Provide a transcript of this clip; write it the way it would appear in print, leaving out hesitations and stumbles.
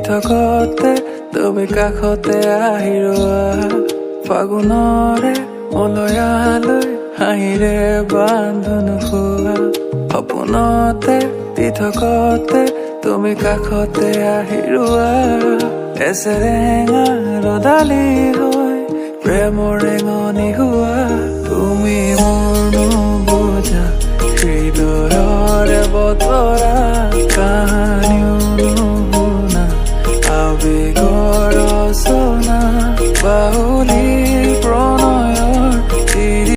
পৃথকতে তুমি কাষতে আহি ৰোৱা ফাগুনৰে মলয়ালৈ হাঁহিৰে বান্ধোন খোৱা সপোনতে পৃথকতে তুমি কাষতে আহি ৰোৱা এচেৰেঙা ৰদালি হৈ প্ৰেমৰ ৰেঙনি